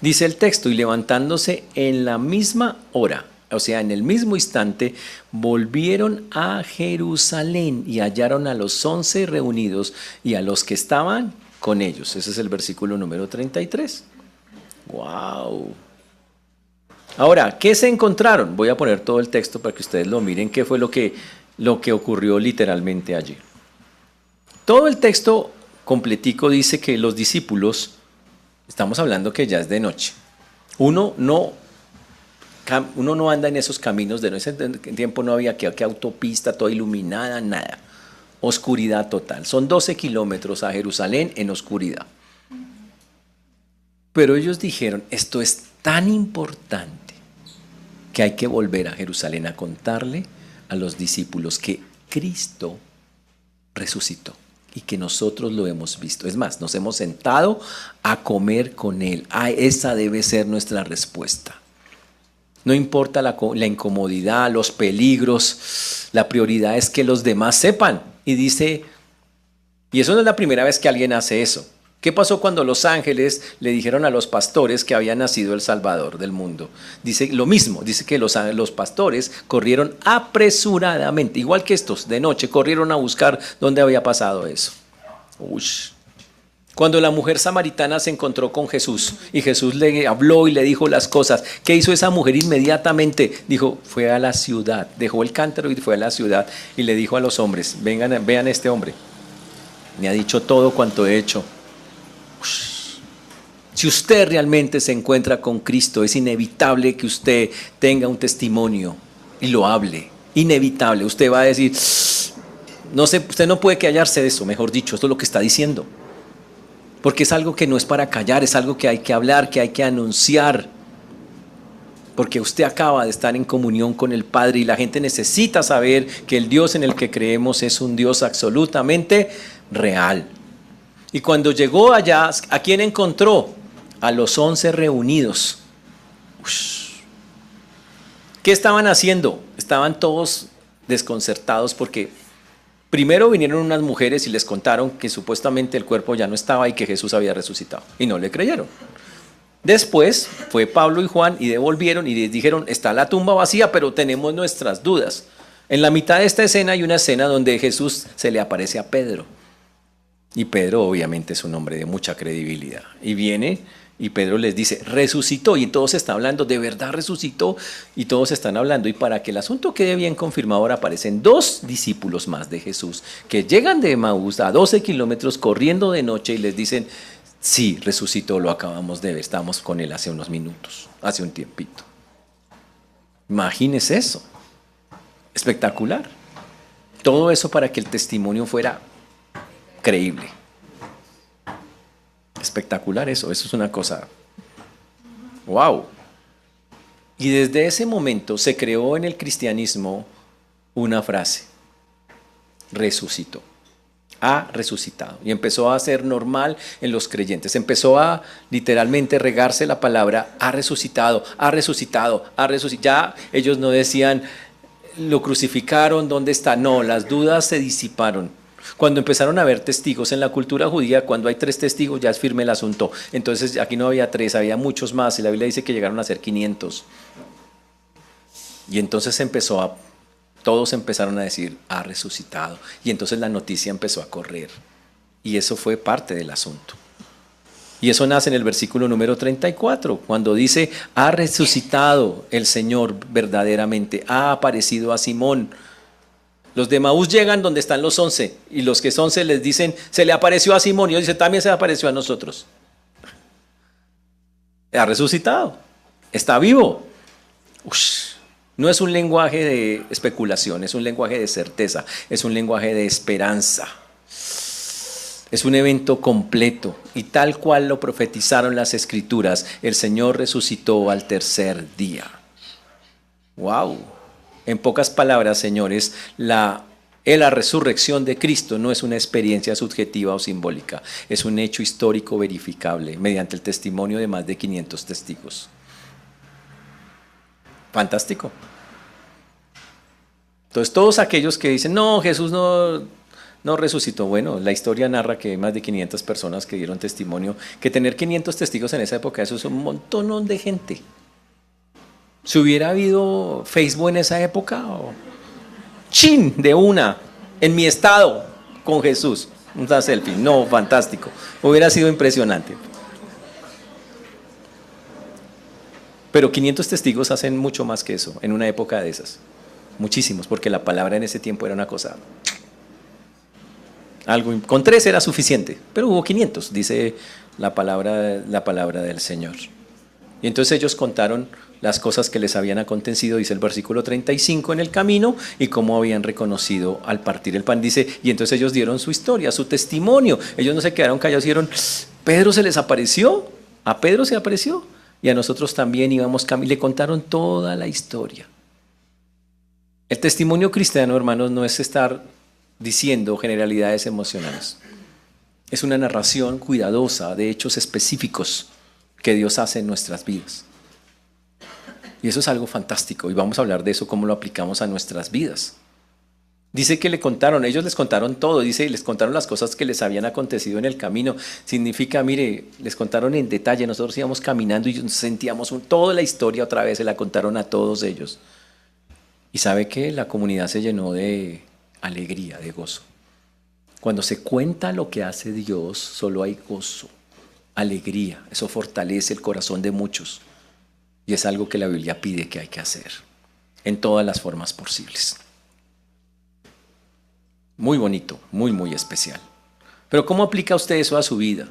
Dice el texto, y levantándose en la misma hora, o sea, en el mismo instante, volvieron a Jerusalén y hallaron a los 11 reunidos y a los que estaban con ellos. Ese es el versículo número 33. ¡Wow! Ahora, ¿qué se encontraron? Voy a poner todo el texto para que ustedes lo miren, qué fue lo que ocurrió literalmente allí. Todo el texto completico dice que los discípulos, estamos hablando que ya es de noche, uno no anda en esos caminos de noche. En ese tiempo no había que autopista, toda iluminada, nada, oscuridad total. Son 12 kilómetros a Jerusalén en oscuridad. Pero ellos dijeron, esto es tan importante que hay que volver a Jerusalén a contarle a los discípulos que Cristo resucitó y que nosotros lo hemos visto. Es más, nos hemos sentado a comer con Él. Esa debe ser nuestra respuesta. No importa la incomodidad, los peligros, la prioridad es que los demás sepan. Y dice, y eso no es la primera vez que alguien hace eso. ¿Qué pasó cuando los ángeles le dijeron a los pastores que había nacido el Salvador del mundo? Dice lo mismo, dice que los pastores corrieron apresuradamente, igual que estos, de noche, corrieron a buscar dónde había pasado eso. Cuando la mujer samaritana se encontró con Jesús y Jesús le habló y le dijo las cosas, ¿qué hizo esa mujer inmediatamente? Dijo, fue a la ciudad, dejó el cántaro y fue a la ciudad y le dijo a los hombres, vengan, vean a este hombre, me ha dicho todo cuanto he hecho. Si usted realmente se encuentra con Cristo, es inevitable que usted tenga un testimonio y lo hable. Inevitable. Usted va a decir, no sé, usted no puede callarse de eso, mejor dicho, esto es lo que está diciendo. Porque es algo que no es para callar, es algo que hay que hablar, que hay que anunciar. Porque usted acaba de estar en comunión con el Padre y la gente necesita saber que el Dios en el que creemos es un Dios absolutamente real. Y cuando llegó allá, ¿a quién encontró? A los 11 reunidos. ¿Qué estaban haciendo? Estaban todos desconcertados porque primero vinieron unas mujeres y les contaron que supuestamente el cuerpo ya no estaba y que Jesús había resucitado. Y no le creyeron. Después fue Pablo y Juan y devolvieron y les dijeron, está la tumba vacía, pero tenemos nuestras dudas. En la mitad de esta escena hay una escena donde Jesús se le aparece a Pedro. Y Pedro obviamente es un hombre de mucha credibilidad. Y viene y Pedro les dice, resucitó. Y todos están hablando, de verdad resucitó. Y todos están hablando. Y para que el asunto quede bien confirmado, ahora aparecen 2 discípulos más de Jesús que llegan de Emaús a 12 kilómetros corriendo de noche y les dicen, sí, resucitó, lo acabamos de ver, estábamos con él hace unos minutos, hace un tiempito. Imagínese eso. Espectacular. Todo eso para que el testimonio fuera creíble. Espectacular eso es una cosa. ¡Wow! Y desde ese momento se creó en el cristianismo una frase: resucitó. Ha resucitado. Y empezó a ser normal en los creyentes. Empezó a literalmente regarse la palabra, ha resucitado, ha resucitado, ha resucitado. Ya ellos no decían, lo crucificaron, ¿dónde está? No, las dudas se disiparon. Cuando empezaron a haber testigos en la cultura judía, cuando hay 3 testigos ya es firme el asunto. Entonces aquí no había 3, había muchos más. Y la Biblia dice que llegaron a ser 500. Y entonces todos empezaron a decir, ha resucitado. Y entonces la noticia empezó a correr. Y eso fue parte del asunto. Y eso nace en el versículo número 34, cuando dice, ha resucitado el Señor verdaderamente, ha aparecido a Simón. Los de Emaús llegan donde están los 11, y los que son 11 les dicen, se le apareció a Simón, y ellos dicen, también se le apareció a nosotros. Ha resucitado, está vivo. Ush. No es un lenguaje de especulación, es un lenguaje de certeza, es un lenguaje de esperanza. Es un evento completo y tal cual lo profetizaron las Escrituras, el Señor resucitó al 3er día. ¡Wow! En pocas palabras, señores, la resurrección de Cristo no es una experiencia subjetiva o simbólica, es un hecho histórico verificable mediante el testimonio de más de 500 testigos. Fantástico. Entonces todos aquellos que dicen, no, Jesús no resucitó. Bueno, la historia narra que hay más de 500 personas que dieron testimonio, que tener 500 testigos en esa época, eso es un montón de gente. Si hubiera habido Facebook en esa época, ¡chin! De una, en mi estado, con Jesús, una selfie, no, fantástico, hubiera sido impresionante. Pero 500 testigos hacen mucho más que eso, en una época de esas. Muchísimos, porque la palabra en ese tiempo era una cosa... con 3 era suficiente, pero hubo 500, dice la palabra del Señor. Y entonces ellos contaron las cosas que les habían acontecido, dice el versículo 35, en el camino, y cómo habían reconocido al partir el pan. Dice, y entonces ellos dieron su historia, su testimonio. Ellos no se quedaron callados, dijeron, Pedro se les apareció, a Pedro se apareció, y a nosotros también íbamos le contaron toda la historia. El testimonio cristiano, hermanos, no es estar diciendo generalidades emocionales. Es una narración cuidadosa de hechos específicos que Dios hace en nuestras vidas. Y eso es algo fantástico, y vamos a hablar de eso, cómo lo aplicamos a nuestras vidas. Dice que ellos les contaron todo, dice, les contaron las cosas que les habían acontecido en el camino. Significa, mire, les contaron en detalle, nosotros íbamos caminando y sentíamos toda la historia otra vez, se la contaron a todos ellos. Y sabe que la comunidad se llenó de alegría, de gozo. Cuando se cuenta lo que hace Dios, solo hay gozo, alegría. Eso fortalece el corazón de muchos. Y es algo que la Biblia pide que hay que hacer, en todas las formas posibles. Muy bonito, muy especial. Pero ¿cómo aplica usted eso a su vida?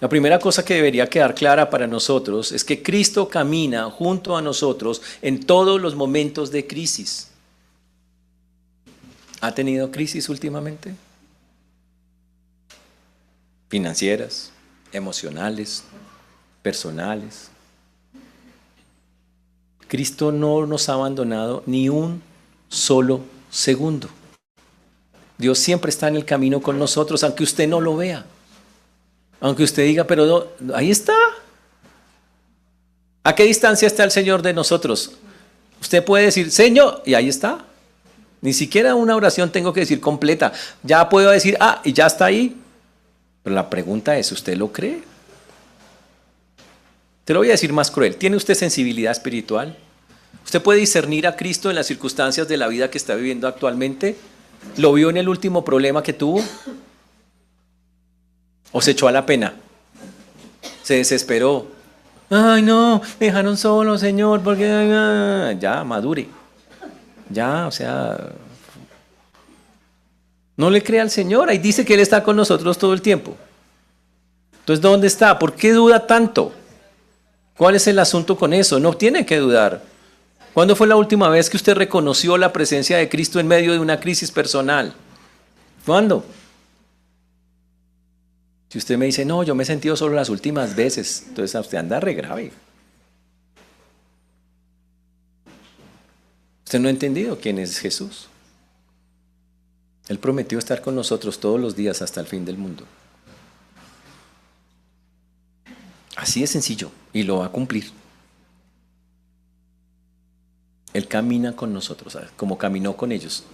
La primera cosa que debería quedar clara para nosotros es que Cristo camina junto a nosotros en todos los momentos de crisis. ¿Ha tenido crisis últimamente? Financieras, emocionales, personales. Cristo no nos ha abandonado ni un solo segundo. Dios siempre está en el camino con nosotros, aunque usted no lo vea. Aunque usted diga, pero no, ahí está. ¿A qué distancia está el Señor de nosotros? Usted puede decir, Señor, y ahí está. Ni siquiera una oración tengo que decir completa. Ya puedo decir, y ya está ahí. Pero la pregunta es, ¿usted lo cree? Te lo voy a decir más cruel. ¿Tiene usted sensibilidad espiritual? ¿Usted puede discernir a Cristo en las circunstancias de la vida que está viviendo actualmente? ¿Lo vio en el último problema que tuvo? ¿O se echó a la pena? ¿Se desesperó? Ay, no, me dejaron solo, Señor, porque ya, madure. Ya, o sea, no le crea al Señor. Ahí dice que Él está con nosotros todo el tiempo. Entonces, ¿dónde está? ¿Por qué duda tanto? ¿Cuál es el asunto con eso? No tiene que dudar. ¿Cuándo fue la última vez que usted reconoció la presencia de Cristo en medio de una crisis personal? ¿Cuándo? Si usted me dice, no, yo me he sentido solo las últimas veces, entonces a usted anda re grave. Usted no ha entendido quién es Jesús. Él prometió estar con nosotros todos los días hasta el fin del mundo. Así de sencillo, y lo va a cumplir. Él camina con nosotros, ¿sabes? Como caminó con ellos.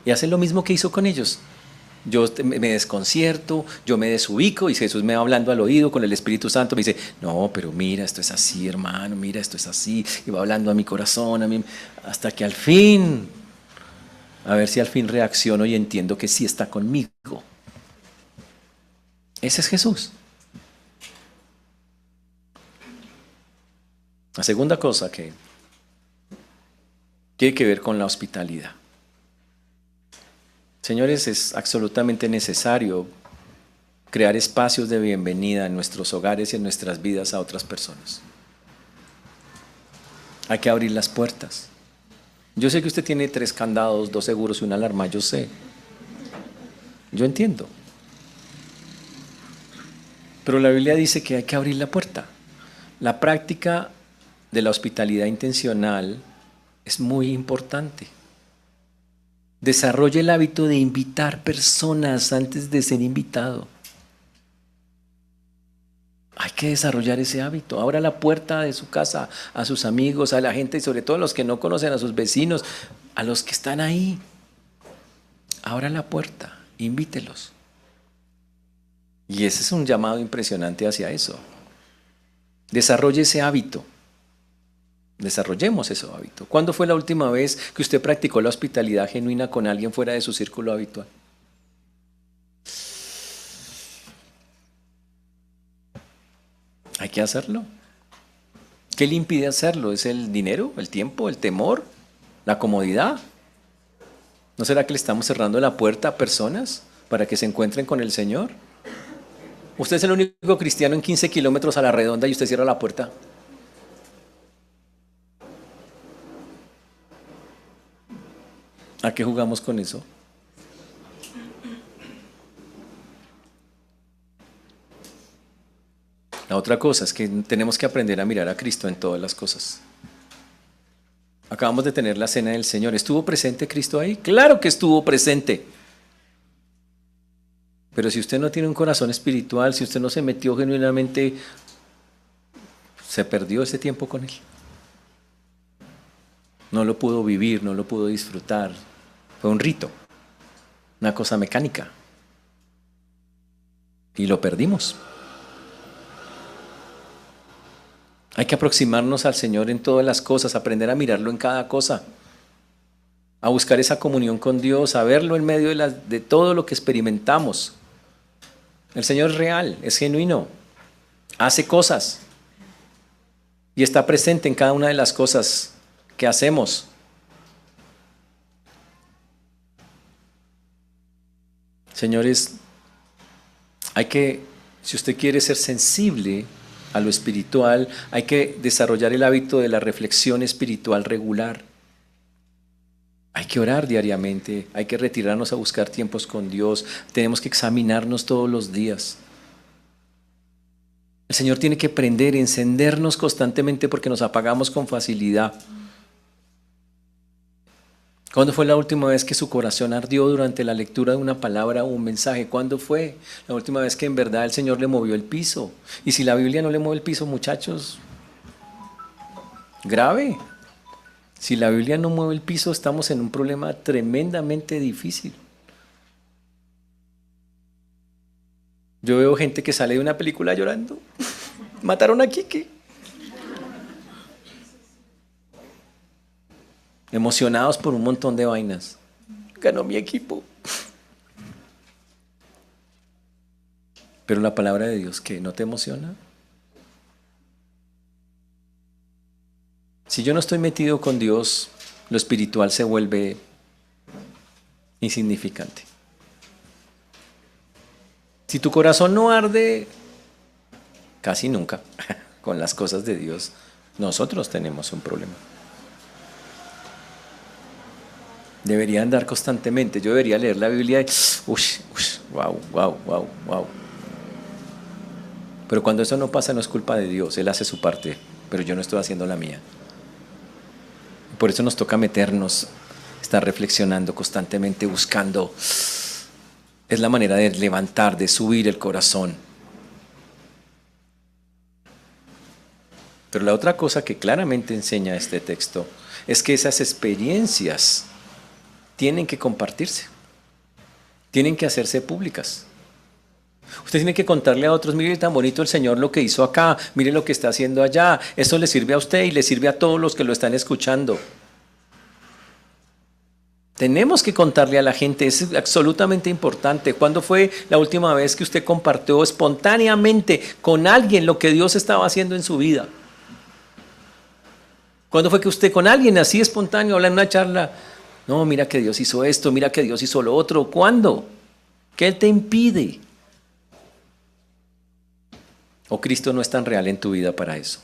Y hace lo mismo que hizo con ellos. Yo me desconcierto, yo me desubico y Jesús me va hablando al oído con el Espíritu Santo. Me dice, no, pero mira, esto es así, hermano, mira, esto es así. Y va hablando a mi corazón, hasta que al fin, a ver si al fin reacciono y entiendo que sí está conmigo. Ese es Jesús. La segunda cosa que tiene que ver con la hospitalidad. Señores, es absolutamente necesario crear espacios de bienvenida en nuestros hogares y en nuestras vidas a otras personas. Hay que abrir las puertas. Yo sé que usted tiene 3 candados, 2 seguros y una alarma, yo sé. Yo entiendo. Pero la Biblia dice que hay que abrir la puerta. La práctica de la hospitalidad intencional es muy importante. Desarrolle el hábito de invitar personas antes de ser invitado. Hay que desarrollar ese hábito. Abra la puerta de su casa a sus amigos, a la gente y sobre todo a los que no conocen, a sus vecinos, a los que están ahí. Abra la puerta, invítelos. Y ese es un llamado impresionante hacia eso. Desarrolle ese hábito. Desarrollemos ese hábito. ¿Cuándo fue la última vez que usted practicó la hospitalidad genuina con alguien fuera de su círculo habitual? Hay que hacerlo. ¿Qué le impide hacerlo? ¿Es el dinero, el tiempo, el temor, la comodidad? ¿No será que le estamos cerrando la puerta a personas para que se encuentren con el Señor? Usted es el único cristiano en 15 kilómetros a la redonda y usted cierra la puerta. ¿A qué jugamos con eso? La otra cosa es que tenemos que aprender a mirar a Cristo en todas las cosas. Acabamos de tener la cena del Señor. ¿Estuvo presente Cristo ahí? Claro que estuvo presente. Pero si usted no tiene un corazón espiritual, si usted no se metió genuinamente, se perdió ese tiempo con Él. No lo pudo vivir, no lo pudo disfrutar. Fue un rito, una cosa mecánica. Y lo perdimos. Hay que aproximarnos al Señor en todas las cosas, aprender a mirarlo en cada cosa, a buscar esa comunión con Dios, a verlo en medio de todo lo que experimentamos. El Señor es real, es genuino, hace cosas y está presente en cada una de las cosas que hacemos. Señores, si usted quiere ser sensible a lo espiritual, hay que desarrollar el hábito de la reflexión espiritual regular. Hay que orar diariamente, hay que retirarnos a buscar tiempos con Dios, tenemos que examinarnos todos los días. El Señor tiene que prender, encendernos constantemente porque nos apagamos con facilidad. ¿Cuándo fue la última vez que su corazón ardió durante la lectura de una palabra o un mensaje? ¿Cuándo fue la última vez que en verdad el Señor le movió el piso? Y si la Biblia no le mueve el piso, muchachos, grave. Si la Biblia no mueve el piso, estamos en un problema tremendamente difícil. Yo veo gente que sale de una película llorando. Mataron a Quique. Emocionados por un montón de vainas. Ganó mi equipo. Pero la palabra de Dios, ¿qué? ¿No te emociona? Si yo no estoy metido con Dios, lo espiritual se vuelve insignificante. Si tu corazón no arde, casi nunca, con las cosas de Dios, nosotros tenemos un problema. Debería andar constantemente. Yo debería leer la Biblia y wow, wow, wow, wow. Pero cuando eso no pasa, no es culpa de Dios. Él hace su parte, pero yo no estoy haciendo la mía. Por eso nos toca meternos, estar reflexionando constantemente, buscando. Es la manera de levantar, de subir el corazón. Pero la otra cosa que claramente enseña este texto es que esas experiencias tienen que compartirse, tienen que hacerse públicas. Usted tiene que contarle a otros, mire tan bonito el Señor lo que hizo acá, mire lo que está haciendo allá. Eso le sirve a usted y le sirve a todos los que lo están escuchando. Tenemos que contarle a la gente, es absolutamente importante. ¿Cuándo fue la última vez que usted compartió espontáneamente con alguien lo que Dios estaba haciendo en su vida? ¿Cuándo fue que usted con alguien así espontáneo habla en una charla? No, mira que Dios hizo esto, mira que Dios hizo lo otro. ¿Cuándo? ¿Qué te impide? ¿O Cristo no es tan real en tu vida para eso?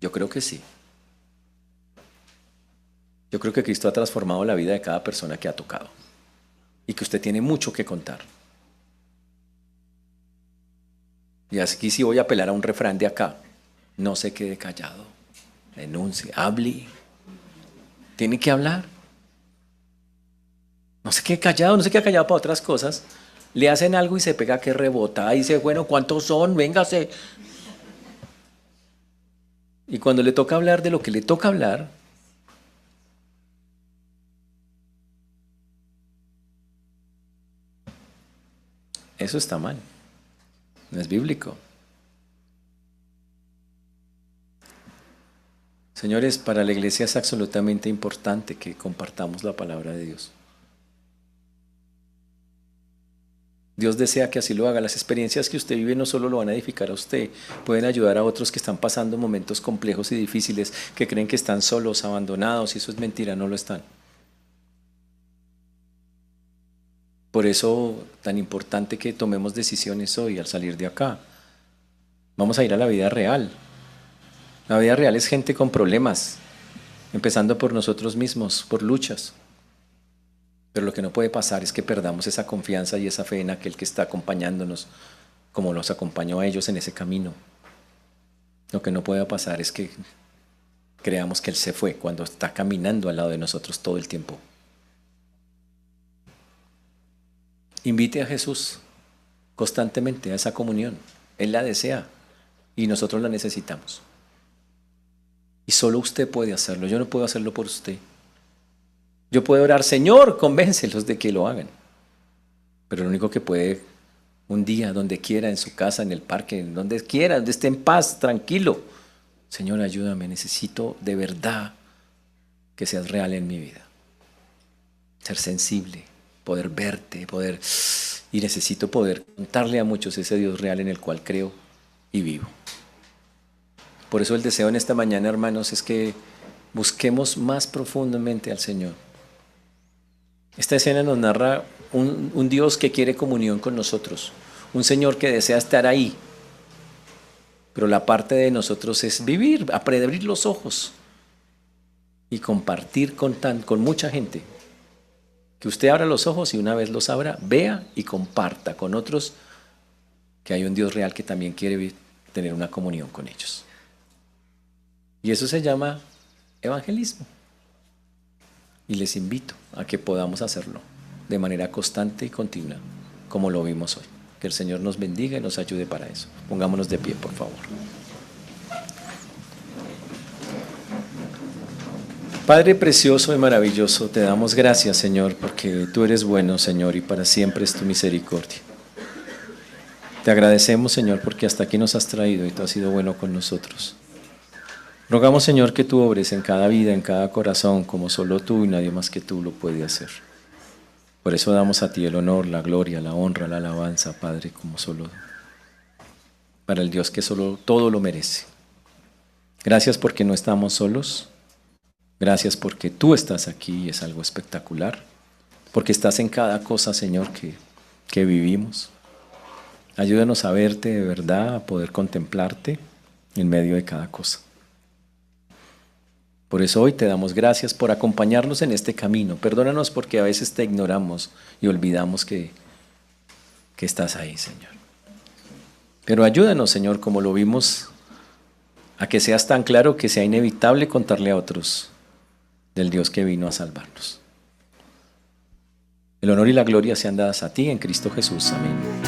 Yo creo que sí. Yo creo que Cristo ha transformado la vida de cada persona que ha tocado y que usted tiene mucho que contar. Y aquí sí voy a apelar a un refrán de acá. No se quede callado, denuncie, hable. Tiene que hablar. No se quede callado, no se quede callado para otras cosas. Le hacen algo y se pega que rebota y dice, bueno, ¿cuántos son? Véngase. Y cuando le toca hablar de lo que le toca hablar, eso está mal. No es bíblico. Señores, para la iglesia es absolutamente importante que compartamos la palabra de Dios. Dios desea que así lo haga. Las experiencias que usted vive no solo lo van a edificar a usted, pueden ayudar a otros que están pasando momentos complejos y difíciles, que creen que están solos, abandonados, y eso es mentira, no lo están. Por eso, tan importante que tomemos decisiones hoy al salir de acá. Vamos a ir a la vida real. La vida real es gente con problemas, empezando por nosotros mismos, por luchas. Pero lo que no puede pasar es que perdamos esa confianza y esa fe en aquel que está acompañándonos, como los acompañó a ellos en ese camino. Lo que no puede pasar es que creamos que Él se fue cuando está caminando al lado de nosotros todo el tiempo. Invite a Jesús constantemente a esa comunión. Él la desea y nosotros la necesitamos. Y solo usted puede hacerlo. Yo no puedo hacerlo por usted. Yo puedo orar, Señor, convéncelos de que lo hagan. Pero lo único que puede, un día, donde quiera, en su casa, en el parque, donde quiera, donde esté en paz, tranquilo. Señor, ayúdame, necesito de verdad que seas real en mi vida. Ser sensible, poder verte, y necesito poder contarle a muchos ese Dios real en el cual creo y vivo. Por eso el deseo en esta mañana, hermanos, es que busquemos más profundamente al Señor. Esta escena nos narra un Dios que quiere comunión con nosotros, un Señor que desea estar ahí. Pero la parte de nosotros es vivir, abrir los ojos y compartir con mucha gente. Que usted abra los ojos y una vez los abra, vea y comparta con otros que hay un Dios real que también quiere tener una comunión con ellos. Y eso se llama evangelismo. Y les invito a que podamos hacerlo de manera constante y continua, como lo vimos hoy. Que el Señor nos bendiga y nos ayude para eso. Pongámonos de pie, por favor. Padre precioso y maravilloso, te damos gracias, Señor, porque tú eres bueno, Señor, y para siempre es tu misericordia. Te agradecemos, Señor, porque hasta aquí nos has traído y tú has sido bueno con nosotros. Rogamos, Señor, que tú obres en cada vida, en cada corazón, como solo tú y nadie más que tú lo puede hacer. Por eso damos a ti el honor, la gloria, la honra, la alabanza, Padre, como solo para el Dios que solo todo lo merece. Gracias porque no estamos solos. Gracias porque tú estás aquí y es algo espectacular. Porque estás en cada cosa, Señor, que vivimos. Ayúdanos a verte de verdad, a poder contemplarte en medio de cada cosa. Por eso hoy te damos gracias por acompañarnos en este camino. Perdónanos porque a veces te ignoramos y olvidamos que estás ahí, Señor. Pero ayúdanos, Señor, como lo vimos, a que seas tan claro que sea inevitable contarle a otros del Dios que vino a salvarnos. El honor y la gloria sean dadas a ti en Cristo Jesús. Amén.